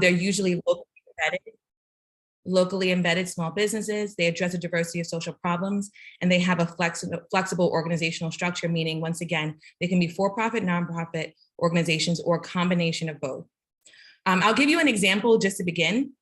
They're usually locally embedded small businesses. They address a diversity of social problems, and they have a flexible organizational structure, meaning, once again, they can be for-profit, nonprofit organizations, or a combination of both. I'll give you an example just to begin.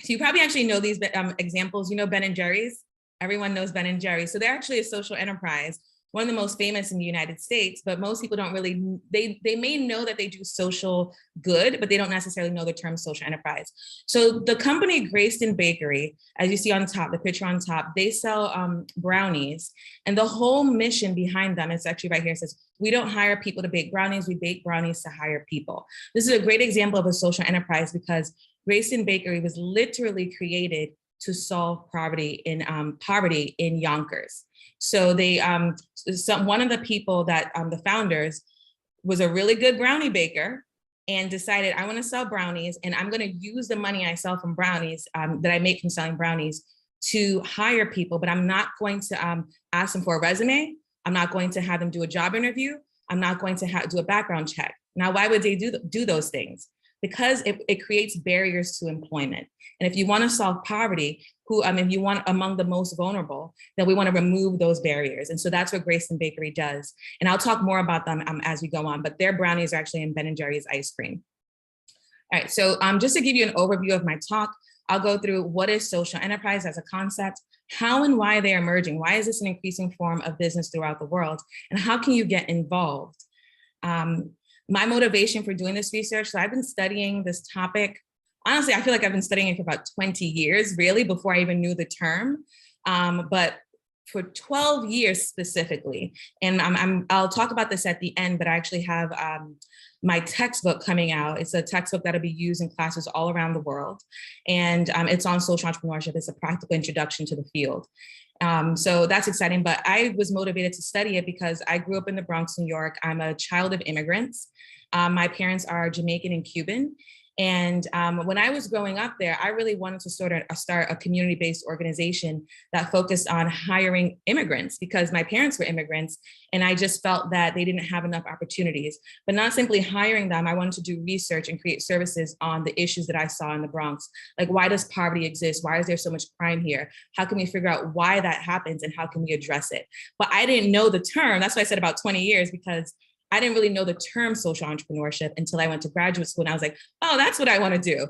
So you probably actually know these examples. You know Ben and Jerry's? Everyone knows Ben and Jerry's. So they're actually a social enterprise, one of the most famous in the United States, but most people don't really, they may know that they do social good, but they don't necessarily know the term social enterprise. So the company Grayston Bakery, as you see on top, the picture on top, they sell brownies. And the whole mission behind them, it's actually right here, it says, we don't hire people to bake brownies, we bake brownies to hire people. This is a great example of a social enterprise because Grayston Bakery was literally created to solve poverty in Yonkers. So they, one of the people that, the founders, was a really good brownie baker and decided, I want to sell brownies, and I'm going to use the money I sell from brownies, that I make from selling brownies, to hire people, but I'm not going to ask them for a resume. I'm not going to have them do a job interview. I'm not going to do a background check. Now, why would they do those things? Because it creates barriers to employment. And if you want to solve poverty, if you want among the most vulnerable, then we want to remove those barriers. And so that's what Grayston Bakery does. And I'll talk more about them as we go on, but their brownies are actually in Ben & Jerry's ice cream. All right, so just to give you an overview of my talk, I'll go through what is social enterprise as a concept, how and why they're emerging, why is this an increasing form of business throughout the world, and how can you get involved? My motivation for doing this research, so I've been studying this topic. Honestly, I feel like I've been studying it for about 20 years, really, before I even knew the term. But for 12 years specifically, and I'll talk about this at the end, but I actually have my textbook coming out. It's a textbook that'll be used in classes all around the world. And it's on social entrepreneurship. It's a practical introduction to the field. So that's exciting, but I was motivated to study it because I grew up in the Bronx, New York. I'm a child of immigrants. My parents are Jamaican and Cuban. And when I was growing up there, I really wanted to start a community-based organization that focused on hiring immigrants because my parents were immigrants. And I just felt that they didn't have enough opportunities, but not simply hiring them. I wanted to do research and create services on the issues that I saw in the Bronx. Like, why does poverty exist? Why is there so much crime here? How can we figure out why that happens and how can we address it? But I didn't know the term. That's why I said about 20 years, because I didn't really know the term social entrepreneurship until I went to graduate school, and I was like, oh, that's what I want to do.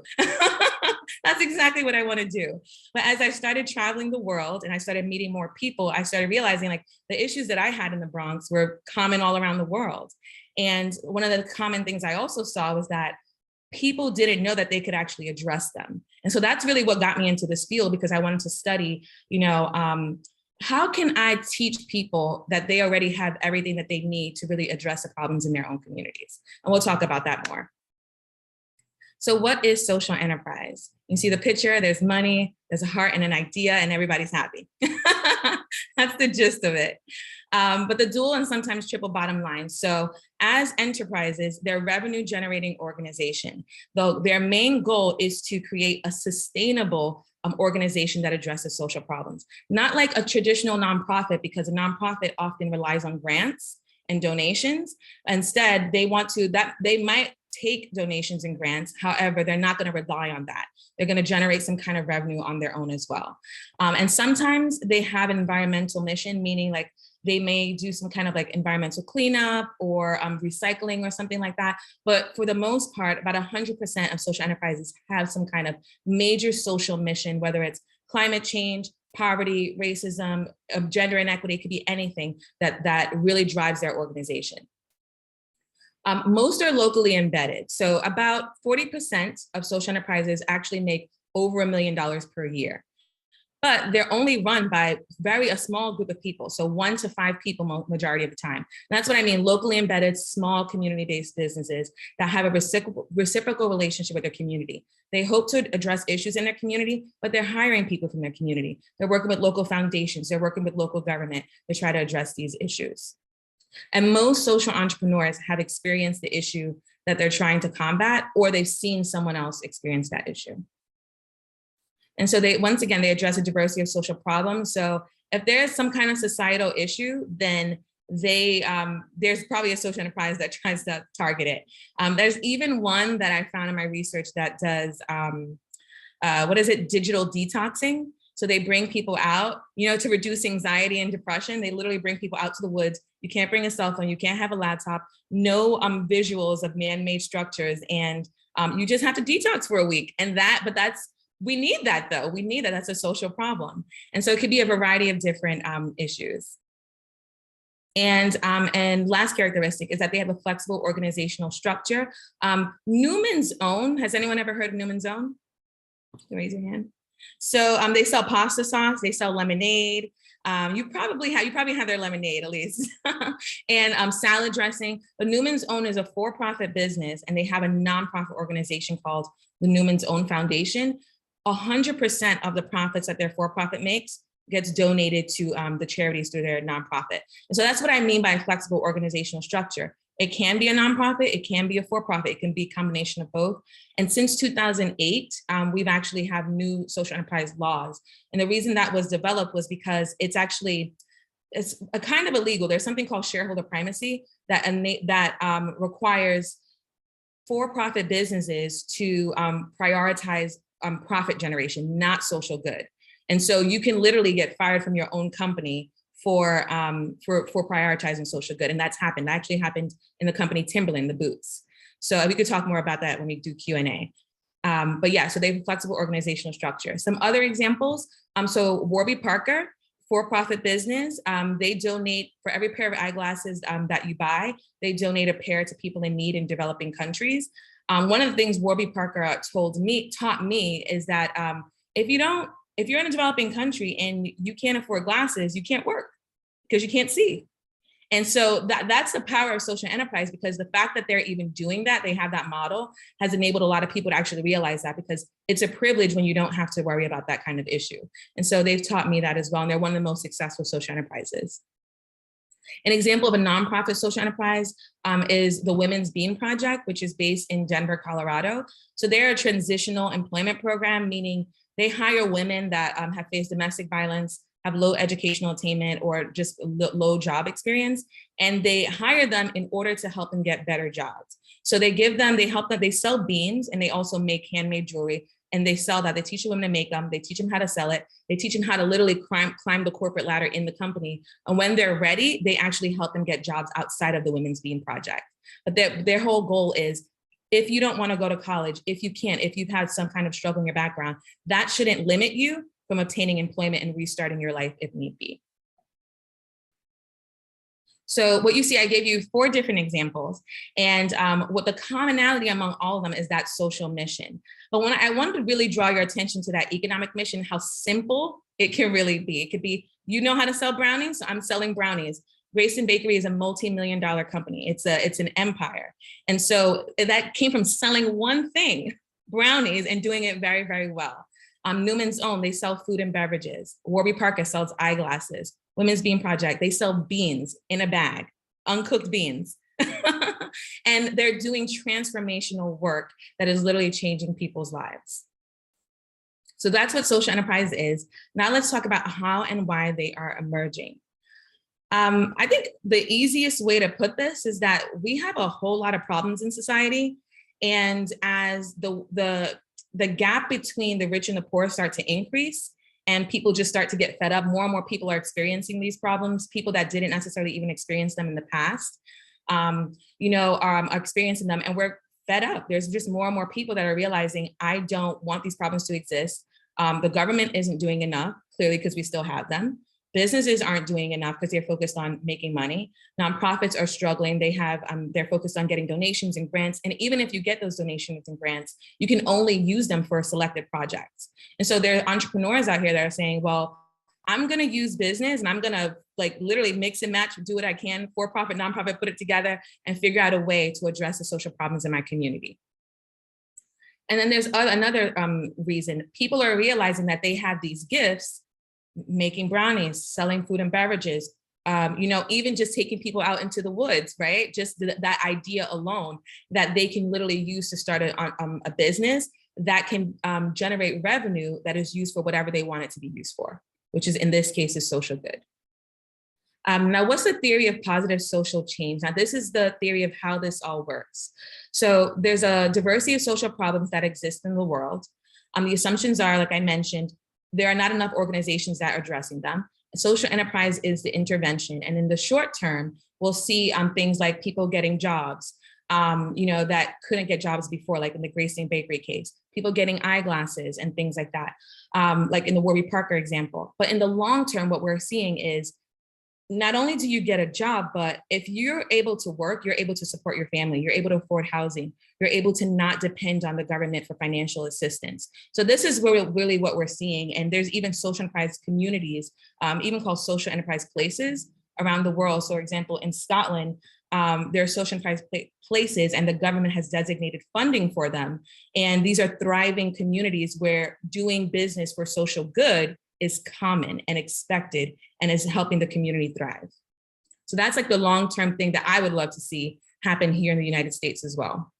That's exactly what I want to do. But as I started traveling the world and I started meeting more people, I started realizing like the issues that I had in the Bronx were common all around the world. And one of the common things I also saw was that people didn't know that they could actually address them. And so that's really what got me into this field, because I wanted to study, how can I teach people that they already have everything that they need to really address the problems in their own communities? And we'll talk about that more. So what is social enterprise? You see the picture, there's money, there's a heart and an idea, and everybody's happy. That's the gist of it. But the dual and sometimes triple bottom line. So as enterprises, they're revenue generating organization. Though their main goal is to create a sustainable organization that addresses social problems. Not like a traditional nonprofit, because a nonprofit often relies on grants and donations. Instead, they might take donations and grants. However, they're not going to rely on that. They're going to generate some kind of revenue on their own as well. And sometimes they have an environmental mission, meaning like they may do some kind of like environmental cleanup or recycling or something like that. But for the most part, about 100% of social enterprises have some kind of major social mission, whether it's climate change, poverty, racism, gender inequity, it could be anything that really drives their organization. Most are locally embedded. So about 40% of social enterprises actually make over $1 million per year. But they're only run by a small group of people. So 1 to 5 people majority of the time. And that's what I mean, locally embedded, small community-based businesses that have a reciprocal relationship with their community. They hope to address issues in their community, but they're hiring people from their community. They're working with local foundations. They're working with local government to try to address these issues. And most social entrepreneurs have experienced the issue that they're trying to combat, or they've seen someone else experience that issue. And so once again, they address a diversity of social problems. So if there is some kind of societal issue, then there's probably a social enterprise that tries to target it. There's even one that I found in my research that does, digital detoxing. So they bring people out, to reduce anxiety and depression. They literally bring people out to the woods. You can't bring a cell phone, you can't have a laptop, no visuals of man-made structures, and you just have to detox for a week. We need that though. We need that. That's a social problem. And so it could be a variety of different issues. And last characteristic is that they have a flexible organizational structure. Newman's Own, has anyone ever heard of Newman's Own? Raise your hand. So they sell pasta sauce, they sell lemonade. You probably have their lemonade at least, and salad dressing. But Newman's Own is a for-profit business, and they have a nonprofit organization called the Newman's Own Foundation. 100% of the profits that their for-profit makes gets donated to the charities through their nonprofit. And so that's what I mean by flexible organizational structure. It can be a nonprofit, it can be a for-profit, it can be a combination of both. And since 2008, we've actually have new social enterprise laws. And the reason that was developed was because it's a kind of illegal. There's something called shareholder primacy that requires for-profit businesses to prioritize profit generation, not social good. And so you can literally get fired from your own company for prioritizing social good. And that's happened. That actually happened in the company Timberland, the boots. So we could talk more about that when we do Q&A. But yeah, so they have a flexible organizational structure. Some other examples, so Warby Parker, for-profit business, they donate for every pair of eyeglasses that you buy, they donate a pair to people in need in developing countries. One of the things Warby Parker taught me is that if you're in a developing country and you can't afford glasses, you can't work because you can't see. And so that's the power of social enterprise, because the fact that they're even doing that, they have that model, has enabled a lot of people to actually realize that, because it's a privilege when you don't have to worry about that kind of issue. And so they've taught me that as well. And they're one of the most successful social enterprises. An example of a nonprofit social enterprise is the Women's Beam Project, which is based in Denver, Colorado. So they're a transitional employment program, meaning they hire women that have faced domestic violence, have low educational attainment, or just low job experience. And they hire them in order to help them get better jobs. So they help them, they sell beans, and they also make handmade jewelry, and they sell that. They teach the women to make them, they teach them how to sell it, they teach them how to literally climb the corporate ladder in the company. And when they're ready, they actually help them get jobs outside of the Women's Beam Project. But their whole goal is, if you don't want to go to college, if you've had some kind of struggle in your background, that shouldn't limit you from obtaining employment and restarting your life if need be. So what you see, I gave you 4 different examples, and what the commonality among all of them is that social mission. But when I wanted to really draw your attention to that economic mission, how simple it can really be. It could be, you know how to sell brownies? So I'm selling brownies. Grayson Bakery is a multi-million-dollar company. It's an empire. And so that came from selling one thing, brownies, and doing it very, very well. Newman's Own, they sell food and beverages. Warby Parker sells eyeglasses. Women's Beam Project, they sell beans in a bag, uncooked beans. And they're doing transformational work that is literally changing people's lives. So that's what social enterprise is. Now let's talk about how and why they are emerging. I think the easiest way to put this is that we have a whole lot of problems in society. And as the gap between the rich and the poor start to increase, and people just start to get fed up, more and more people are experiencing these problems, people that didn't necessarily even experience them in the past, are experiencing them, and we're fed up. There's just more and more people that are realizing, I don't want these problems to exist. The government isn't doing enough, clearly, because we still have them. Businesses aren't doing enough because they're focused on making money. Nonprofits are struggling. They're focused on getting donations and grants. And even if you get those donations and grants, you can only use them for selected projects. And so there are entrepreneurs out here that are saying, well, I'm going to use business and I'm going to literally mix and match, do what I can, for-profit, nonprofit, put it together and figure out a way to address the social problems in my community. And then there's another reason. People are realizing that they have these gifts, making brownies, selling food and beverages, even just taking people out into the woods, right? Just that idea alone that they can literally use to start a business that can generate revenue that is used for whatever they want it to be used for, which is, in this case, is social good. Now, what's the theory of positive social change? Now, this is the theory of how this all works. So there's a diversity of social problems that exist in the world. The assumptions are, like I mentioned, there are not enough organizations that are addressing them. Social enterprise is the intervention. And in the short term, we'll see things like people getting jobs, that couldn't get jobs before, like in the Grayson Bakery case, people getting eyeglasses and things like that, like in the Warby Parker example. But in the long term, what we're seeing is not only do you get a job, but if you're able to work, you're able to support your family, you're able to afford housing, you're able to not depend on the government for financial assistance. So this is really what we're seeing. And there's even social enterprise communities, even called social enterprise places around the world. So for example, in Scotland, there are social enterprise places and the government has designated funding for them. And these are thriving communities where doing business for social good is common and expected and is helping the community thrive. So that's like the long-term thing that I would love to see happen here in the United States as well.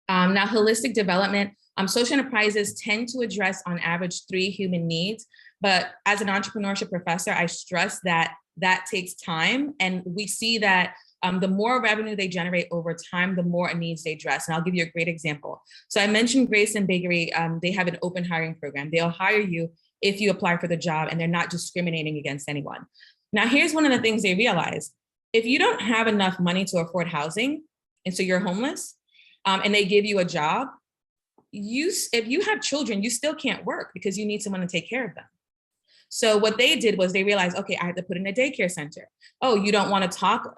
Now, holistic development, social enterprises tend to address on average 3 human needs, but as an entrepreneurship professor, I stress that that takes time. And we see that the more revenue they generate over time, the more needs they address. And I'll give you a great example. So I mentioned Grayson Bakery, they have an open hiring program. They'll hire you if you apply for the job and they're not discriminating against anyone. Now, here's one of the things they realize. If you don't have enough money to afford housing, and so you're homeless, and they give you a job, if you have children, you still can't work because you need someone to take care of them. So what they did was they realized, okay, I have to put in a daycare center. Oh, you don't want to talk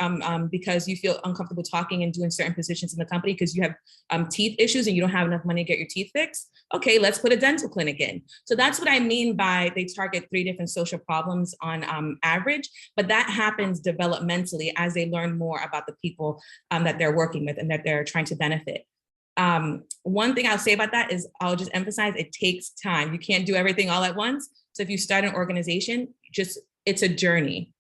because you feel uncomfortable talking and doing certain positions in the company because you have teeth issues and you don't have enough money to get your teeth fixed. Okay, let's put a dental clinic in. So that's what I mean by they target 3 different social problems on average, but that happens developmentally as they learn more about the people that they're working with and that they're trying to benefit. One thing I'll say about that is I'll just emphasize it takes time. You can't do everything all at once. So if you start an organization, it's a journey.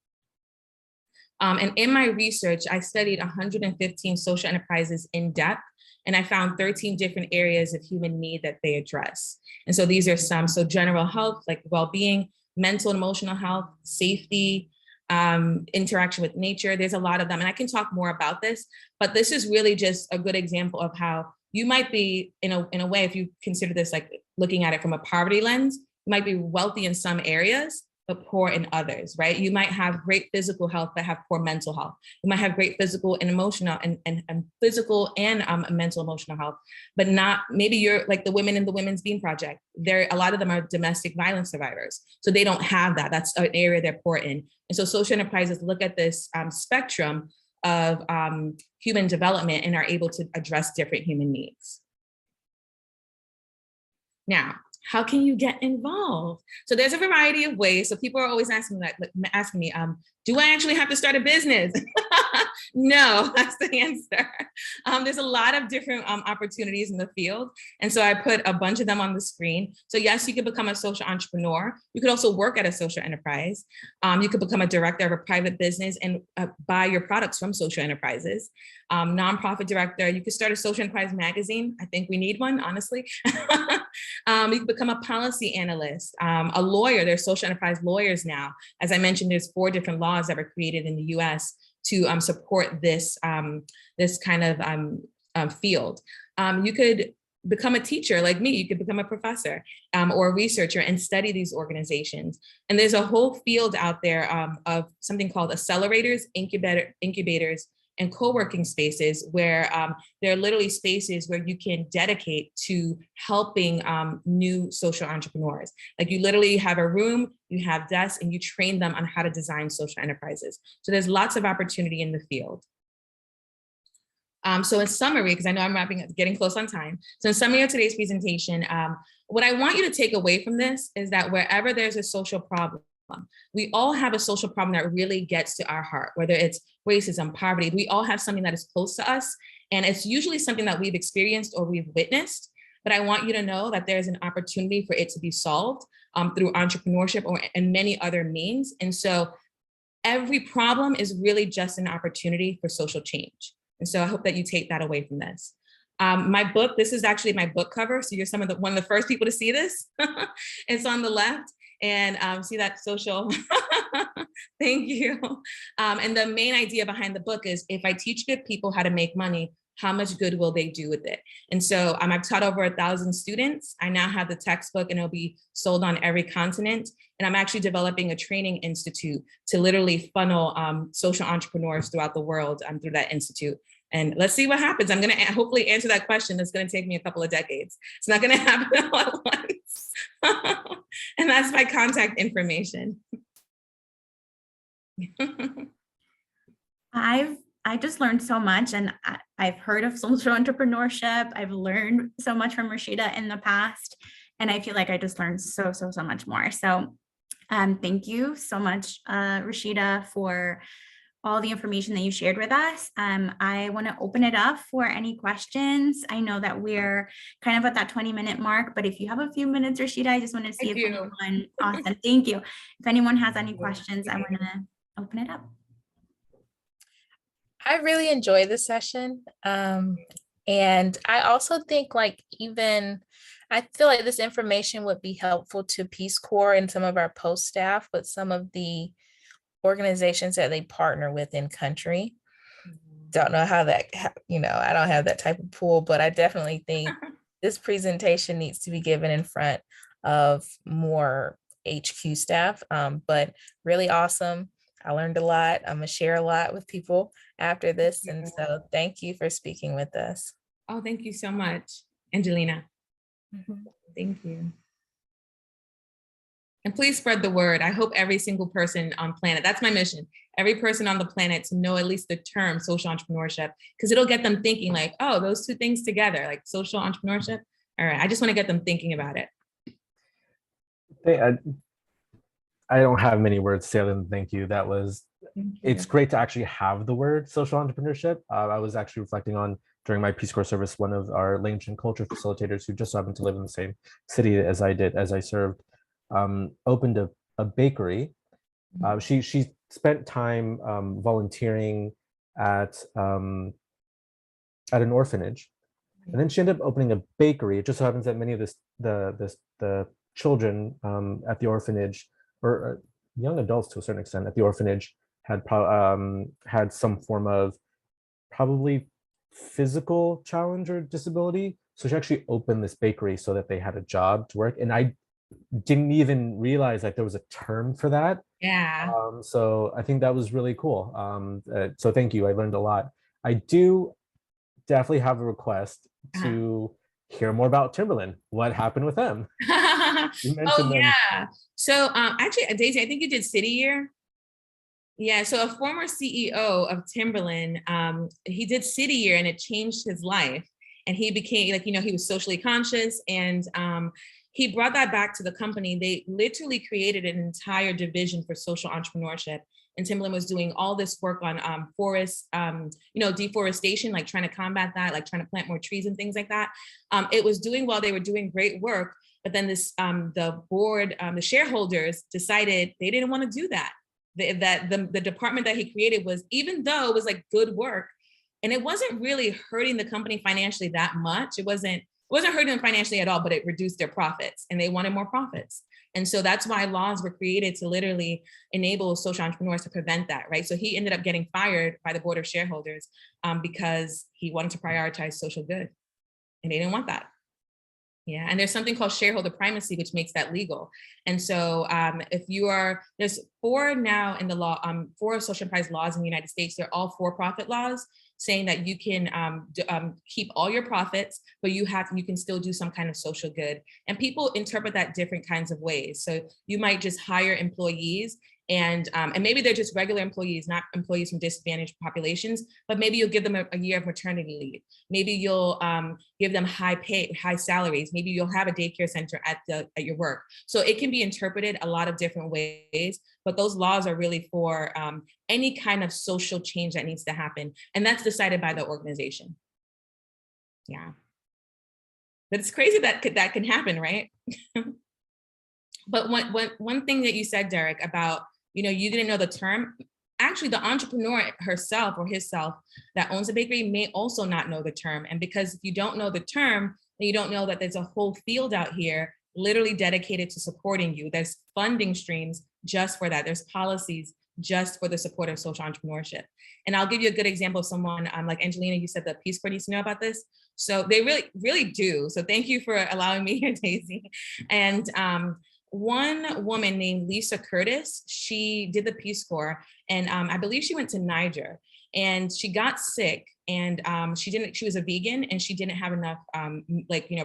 And in my research, I studied 115 social enterprises in depth, and I found 13 different areas of human need that they address. And so these are some, so general health, like well-being, mental and emotional health, safety, interaction with nature. There's a lot of them, and I can talk more about this, but this is really just a good example of how you might be, in a way, if you consider this like looking at it from a poverty lens, you might be wealthy in some areas, but poor in others, right? You might have great physical health, but have poor mental health. You might have great physical and emotional and physical and mental emotional health, but not, maybe you're like the women in the Women's Bean Project. A lot of them are domestic violence survivors. So they don't have that. That's an area they're poor in. And so social enterprises look at this spectrum of human development and are able to address different human needs. Now, how can you get involved? So there's a variety of ways. So people are always asking me, do I actually have to start a business? No, that's the answer. There's a lot of different opportunities in the field. And so I put a bunch of them on the screen. So yes, you could become a social entrepreneur. You could also work at a social enterprise. You could become a director of a private business and buy your products from social enterprises. Nonprofit director, you could start a social enterprise magazine. I think we need one, honestly. You could become a policy analyst, a lawyer. There's social enterprise lawyers now. As I mentioned, there's 4 different laws that were created in the US to support this kind of field. You could become a teacher like me. You could become a professor or a researcher and study these organizations. And there's a whole field out there of something called accelerators, incubators, and co-working spaces where there are literally spaces where you can dedicate to helping new social entrepreneurs. Like you literally have a room, you have desks, and you train them on how to design social enterprises. So there's lots of opportunity in the field. So in summary, because I know I'm wrapping up, getting close on time. So in summary of today's presentation, what I want you to take away from this is that wherever there's a social problem, we all have a social problem that really gets to our heart, whether it's racism, poverty. We all have something that is close to us, and it's usually something that we've experienced or we've witnessed. But I want you to know that there's an opportunity for it to be solved through entrepreneurship and many other means. And so every problem is really just an opportunity for social change. And so I hope that you take that away from this. My book, this is actually my book cover. So you're one of the first people to see this. It's on the left. And see that social, thank you. And the main idea behind the book is if I teach good people how to make money, how much good will they do with it? And so I've taught over 1,000 students. I now have the textbook and it'll be sold on every continent. And I'm actually developing a training institute to literally funnel social entrepreneurs throughout the world through that institute. And let's see what happens. I'm going to hopefully answer that question. It's going to take me a couple of decades. It's not going to happen all at once. And that's my contact information. I just learned so much, and I've heard of social entrepreneurship. I've learned so much from Rashida in the past, and I feel like I just learned so much more. So thank you so much, Rashida, for all the information that you shared with us. I want to open it up for any questions. I know that we're kind of at that 20-minute mark, but if you have a few minutes, Rashida, I just want to see if anyone, awesome, thank you. If anyone has any questions, I want to open it up. I really enjoy this session. And I also think I feel like this information would be helpful to Peace Corps and some of our post staff with some of the organizations that they partner with in country. Don't know how that, I don't have that type of pool, but I definitely think this presentation needs to be given in front of more HQ staff, but really awesome. I learned a lot. I'm gonna share a lot with people after this. And so thank you for speaking with us. Oh, thank you so much, Angelina. Thank you. And please spread the word. I hope every single person on planet, that's my mission, every person on the planet to know at least the term social entrepreneurship, because it'll get them thinking like, oh, those two things together, like social entrepreneurship. All right, I just want to get them thinking about it. I don't have many words to say other than thank you. It's great to actually have the word social entrepreneurship. I was actually reflecting on during my Peace Corps service, one of our language and culture facilitators who just so happened to live in the same city as I served, opened a bakery. She spent time volunteering at an orphanage, and then she ended up opening a bakery. It just so happens that many of the children at the orphanage, or young adults to a certain extent at the orphanage, had some form of probably physical challenge or disability. So she actually opened this bakery so that they had a job to work. And I didn't even realize that there was a term for that. Yeah. So I think that was really cool. So thank you. I learned a lot. I do definitely have a request to hear more about Timberland. What happened with them? You mentioned them. Yeah. So actually, Daisy, I think you did City Year. Yeah, so a former CEO of Timberland, he did City Year and it changed his life. And he became he was socially conscious, and he brought that back to the company. They literally created an entire division for social entrepreneurship. And Timberland was doing all this work on forest, deforestation, like trying to combat that, like trying to plant more trees and things like that. It was doing well, they were doing great work, but then the board, the shareholders decided they didn't want to do that. The department that he created was, even though it was like good work, and it wasn't really hurting the company financially that much. It wasn't hurting them financially at all, but it reduced their profits, and they wanted more profits. And so that's why laws were created to literally enable social entrepreneurs to prevent that, right? So he ended up getting fired by the board of shareholders because he wanted to prioritize social good, and they didn't want that. Yeah, and there's something called shareholder primacy, which makes that legal. And so there's 4 now in the law, 4 social enterprise laws in the United States. They're all for-profit laws, saying that you can keep all your profits, but you can still do some kind of social good. And people interpret that different kinds of ways. So you might just hire employees, and maybe they're just regular employees, not employees from disadvantaged populations, but maybe you'll give them a year of maternity leave. Maybe you'll give them high pay, high salaries. Maybe you'll have a daycare center at your work. So it can be interpreted a lot of different ways, but those laws are really for any kind of social change that needs to happen. And that's decided by the organization. Yeah. But it's crazy that can happen, right? But one thing that you said, Derek, about, you didn't know the term. Actually, the entrepreneur herself or himself that owns a bakery may also not know the term. And because if you don't know the term, then you don't know that there's a whole field out here literally dedicated to supporting you. There's funding streams just for that. There's policies just for the support of social entrepreneurship. And I'll give you a good example of someone like Angelina, you said the Peace Corps needs to know about this. So they really do. So thank you for allowing me here, Daisy. And one woman named Lisa Curtis, she did the Peace Corps, and I believe she went to Niger, and she got sick, and she was a vegan, and she didn't have enough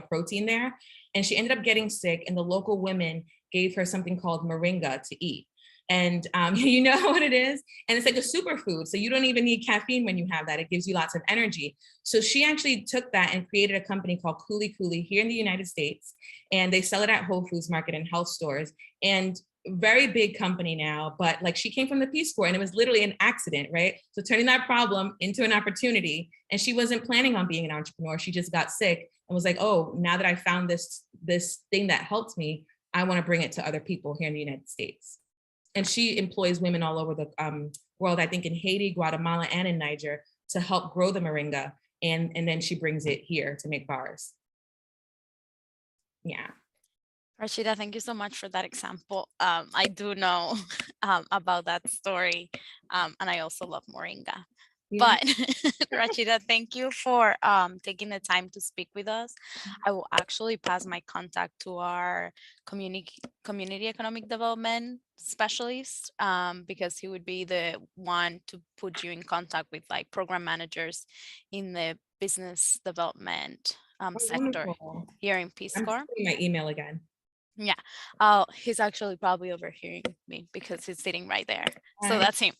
protein there, and she ended up getting sick, and the local women gave her something called moringa to eat. And you know what it is? And it's like a superfood. So you don't even need caffeine when you have that. It gives you lots of energy. So she actually took that and created a company called Cooley Cooley here in the United States. And they sell it at Whole Foods Market and health stores. And very big company now, but like she came from the Peace Corps, and it was literally an accident, right? So turning that problem into an opportunity. And she wasn't planning on being an entrepreneur. She just got sick and was like, oh, now that I found this thing that helps me, I want to bring it to other people here in the United States. And she employs women all over the world, I think in Haiti, Guatemala, and in Niger, to help grow the moringa. And then she brings it here to make bars. Yeah. Rashida, thank you so much for that example. I do know about that story, and I also love moringa. Yeah. But Rashida, thank you for taking the time to speak with us. I will actually pass my contact to our community economic development specialist, because he would be the one to put you in contact with like program managers in the business development sector Wonderful. here in Peace I'm Corps. putting my email again. Yeah. He's actually probably overhearing me because he's sitting right there. So Right. that's him.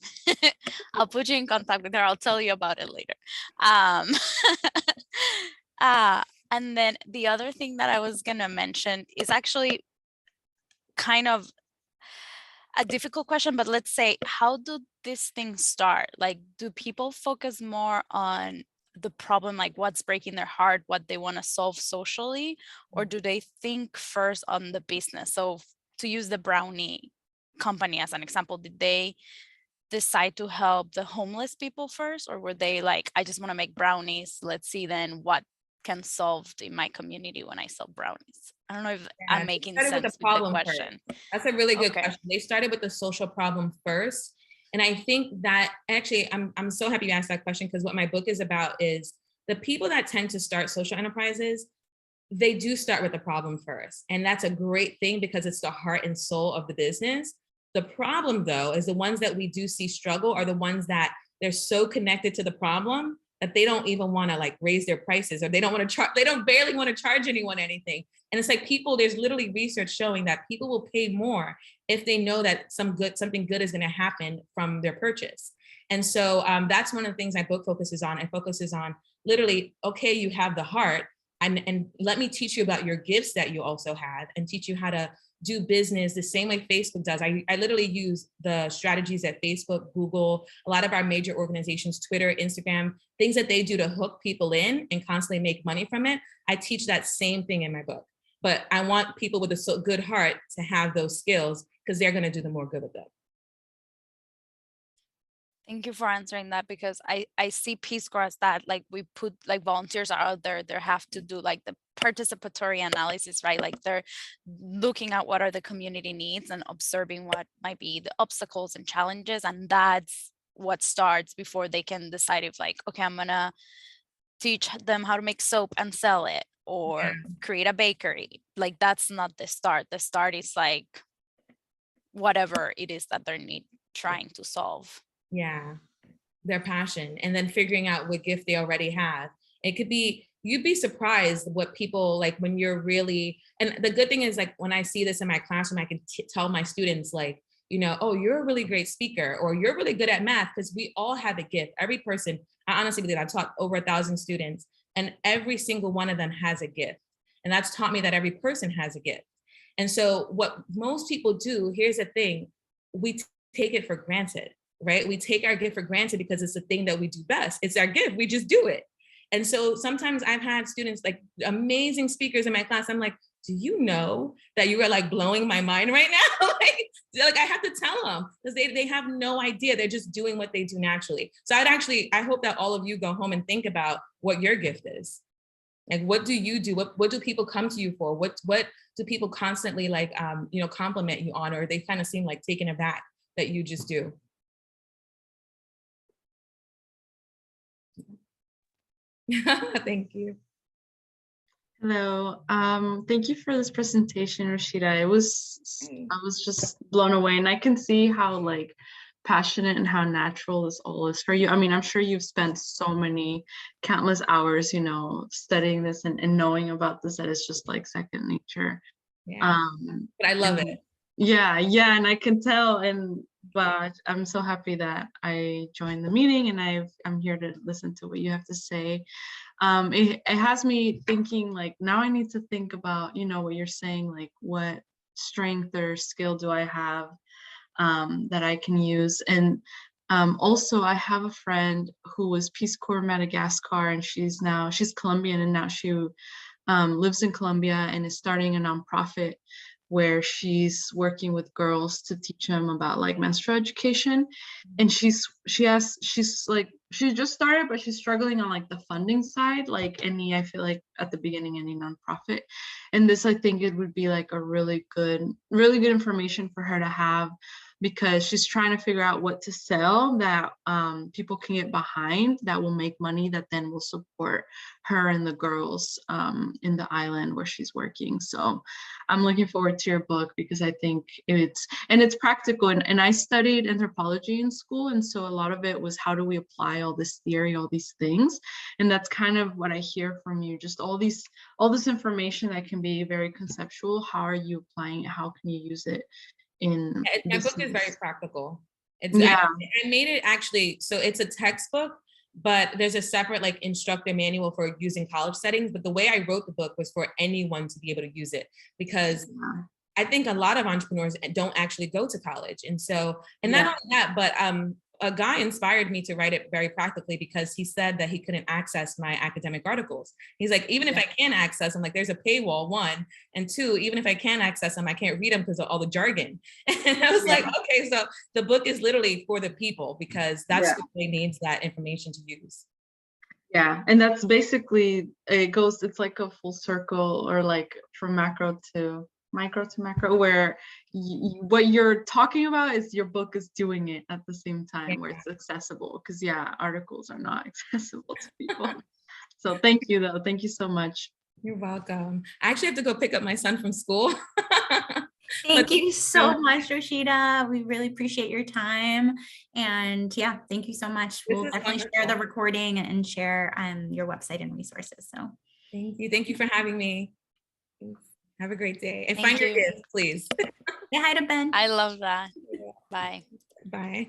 I'll put you in contact with her. I'll tell you about it later. And then the other thing that I was gonna mention is actually kind of a difficult question, but let's say, how do these things start? Like, do people focus more on the problem, like what's breaking their heart, what they want to solve socially, or do they think first on the business? So to use the brownie company as an example, did they decide to help the homeless people first, or were they like, I just want to make brownies, let's see then what can solve in my community when I sell brownies? I don't know if Yeah, I'm making started sense with with the problem the question. That's a really good Okay. question. They started with the social problem first. And I think that actually, I'm so happy you asked that question, because what my book is about is the people that tend to start social enterprises, they do start with the problem first. And that's a great thing because it's the heart and soul of the business. The problem though, is the ones that we do see struggle are the ones that they're so connected to the problem that they don't even want to like raise their prices, or they don't want to charge, they don't barely want to charge anyone anything. And it's like people, there's literally research showing that people will pay more if they know that something good is going to happen from their purchase. And so that's one of the things my book focuses on. It focuses on literally, okay, you have the heart, and let me teach you about your gifts that you also have, and teach you how to do business the same way Facebook does. I literally use the strategies that Facebook, Google, a lot of our major organizations, Twitter, Instagram, things that they do to hook people in and constantly make money from it. I teach that same thing in my book. But I want people with a good heart to have those skills, because they're going to do the more good with it. Thank you for answering that, because I see Peace Corps as that, like we put like volunteers are out there, they have to do like the participatory analysis, right? Like they're looking at what are the community needs and observing what might be the obstacles and challenges. And that's what starts before they can decide if like, okay, I'm gonna teach them how to make soap and sell it, or create a bakery. Like that's not the start. The start is like whatever it is that they're trying to solve. Yeah, their passion, and then figuring out what gift they already have. It could be, you'd be surprised what people like when you're really, and the good thing is like when I see this in my classroom, I can tell my students like, you know, oh, you're a really great speaker, or you're really good at math, because we all have a gift. Every person, I honestly believe, I've taught over 1,000 students, and every single one of them has a gift. And that's taught me that every person has a gift. And so what most people do, here's the thing, we take it for granted. Right? We take our gift for granted because it's the thing that we do best. It's our gift. We just do it. And so sometimes I've had students, like amazing speakers in my class. I'm like, do you know that you are like blowing my mind right now? like I have to tell them, because they have no idea. They're just doing what they do naturally. So I hope that all of you go home and think about what your gift is. Like, what do you do? What do people come to you for? What do people constantly like, compliment you on, or they kind of seem like taken aback that you just do? Thank you. Hello. Thank you for this presentation, Rashida. I was just blown away, and I can see how like passionate and how natural this all is for you. I mean, I'm sure you've spent so many countless hours, studying this and knowing about this, that it's just like second nature. Yeah, but I love it. Yeah, and I can tell, but I'm so happy that I joined the meeting, and I'm here to listen to what you have to say. It has me thinking, like, now I need to think about, what you're saying, like what strength or skill do I have that I can use. And also I have a friend who was Peace Corps Madagascar, and she's Colombian, and now she lives in Colombia and is starting a nonprofit where she's working with girls to teach them about like menstrual education. And she just started, but she's struggling on like the funding side, like I feel like at the beginning, any nonprofit. And this, I think it would be like a really good information for her to have, because she's trying to figure out what to sell that people can get behind, that will make money, that then will support her and the girls in the island where she's working. So I'm looking forward to your book, because I think it's practical. And I studied anthropology in school, and so a lot of it was, how do we apply all this theory, all these things? And that's kind of what I hear from you, just all this information that can be very conceptual. How are you applying it? How can you use it in My book is very practical. I made it actually, so it's a textbook, but there's a separate like instructor manual for using college settings. But the way I wrote the book was for anyone to be able to use it, because I think a lot of entrepreneurs don't actually go to college. And so, and not only that, but a guy inspired me to write it very practically, because he said that he couldn't access my academic articles. He's like, even if I can access them, like there's a paywall, one, and two, even if I can access them, I can't read them because of all the jargon. And I was like, okay, so the book is literally for the people, because that's who really needs that information to use. Yeah, and that's basically, it's like a full circle, or like from micro to macro, where what you're talking about is your book is doing it at the same time, where it's accessible, because articles are not accessible to people. So thank you so much. You're welcome. I actually have to go pick up my son from school. Thank you so much, Rashida. We really appreciate your time. And thank you so much. We'll definitely share the recording and share your website and resources. So thank you. Thank you for having me. Have a great day. And find your gift, please. Say hi to Ben. I love that. Bye. Bye.